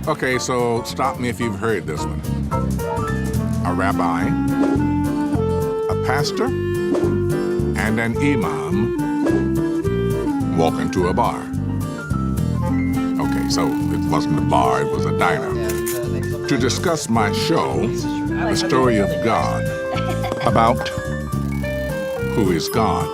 Okay, so stop me if you've heard this one. A rabbi, a pastor, and an imam walk into a bar. Okay, so it wasn't a bar, it was a diner. To discuss my show, The Story of God, about who is God.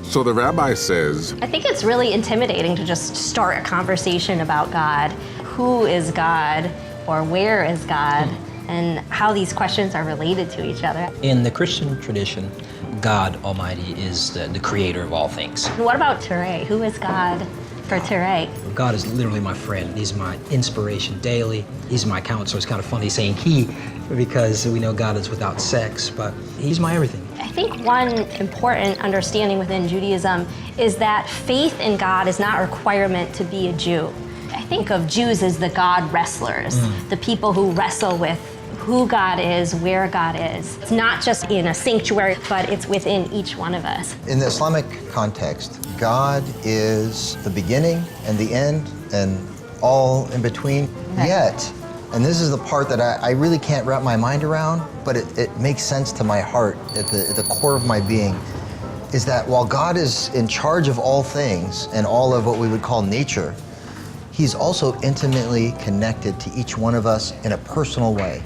So the rabbi says, I think it's really intimidating to just start a conversation about God. Who is God, or where is God, and how these questions are related to each other. In the Christian tradition, God Almighty is the creator of all things. And what about Ture? Who is God for Ture? God is literally my friend. He's my inspiration daily. He's my counselor. It's kind of funny saying he, because we know God is without sex, but he's my everything. I think one important understanding within Judaism is that faith in God is not a requirement to be a Jew. I think of Jews as the God wrestlers, the people who wrestle with who God is, where God is. It's not just in a sanctuary, but it's within each one of us. In the Islamic context, God is the beginning and the end and all in between. Right. Yet, and this is the part that I really can't wrap my mind around, but it makes sense to my heart at the core of my being, is that while God is in charge of all things and all of what we would call nature, He's also intimately connected to each one of us in a personal way.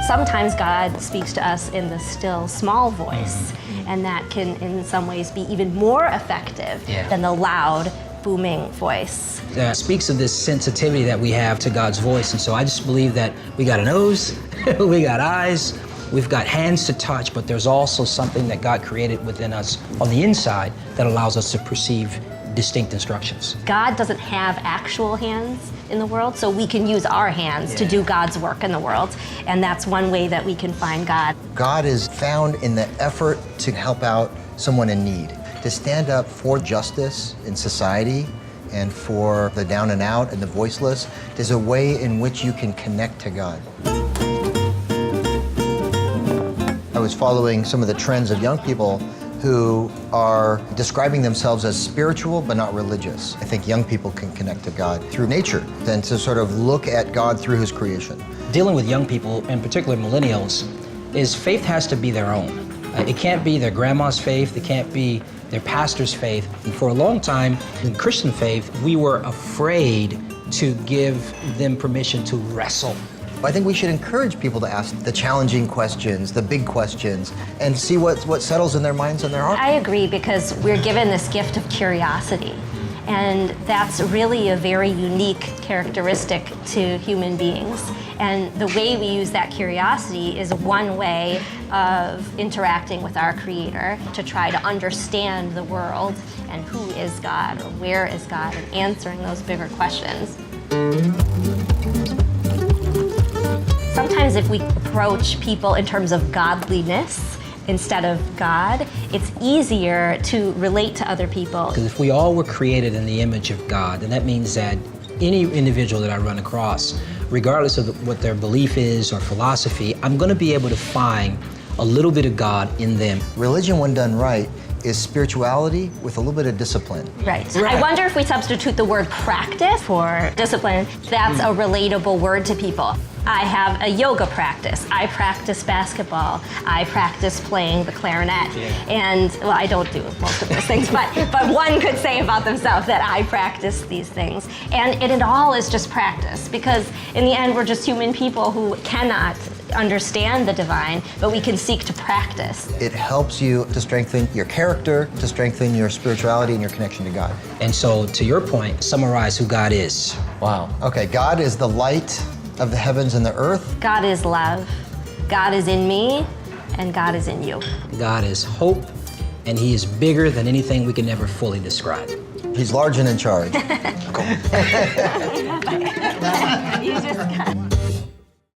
Sometimes God speaks to us in the still, small voice, and that can, in some ways, be even more effective than the loud, booming voice. It speaks of this sensitivity that we have to God's voice, and so I just believe that we got a nose, we got eyes, we've got hands to touch, but there's also something that God created within us on the inside that allows us to perceive distinct instructions. God doesn't have actual hands in the world, so we can use our hands to do God's work in the world, and that's one way that we can find God. God is found in the effort to help out someone in need, to stand up for justice in society and for the down and out and the voiceless. There's a way in which you can connect to God. I was following some of the trends of young people who are describing themselves as spiritual but not religious. I think young people can connect to God through nature and to sort of look at God through His creation. Dealing with young people, in particular millennials, is faith has to be their own. It can't be their grandma's faith, it can't be their pastor's faith. And for a long time, in Christian faith, we were afraid to give them permission to wrestle. I think we should encourage people to ask the challenging questions, the big questions, and see what settles in their minds and their hearts. I agree, because we're given this gift of curiosity, and that's really a very unique characteristic to human beings. And the way we use that curiosity is one way of interacting with our Creator to try to understand the world and who is God or where is God, and answering those bigger questions. Sometimes if we approach people in terms of godliness instead of God, it's easier to relate to other people. Because if we all were created in the image of God, then that means that any individual that I run across, regardless of what their belief is or philosophy, I'm going to be able to find a little bit of God in them. Religion, when done right, is spirituality with a little bit of discipline. Right. I wonder if we substitute the word practice for discipline, that's a relatable word to people. I have a yoga practice. I practice basketball. I practice playing the clarinet. And, well, I don't do most of those things, but one could say about themselves that I practice these things. And it all is just practice, because in the end, we're just human people who cannot understand the divine, but we can seek to practice. It helps you to strengthen your character, to strengthen your spirituality and your connection to God. And so, to your point, summarize who God is. Wow. Okay, God is the light of the heavens and the earth. God is love. God is in me, and God is in you. God is hope, and He is bigger than anything we can ever fully describe. He's large and in charge. You just got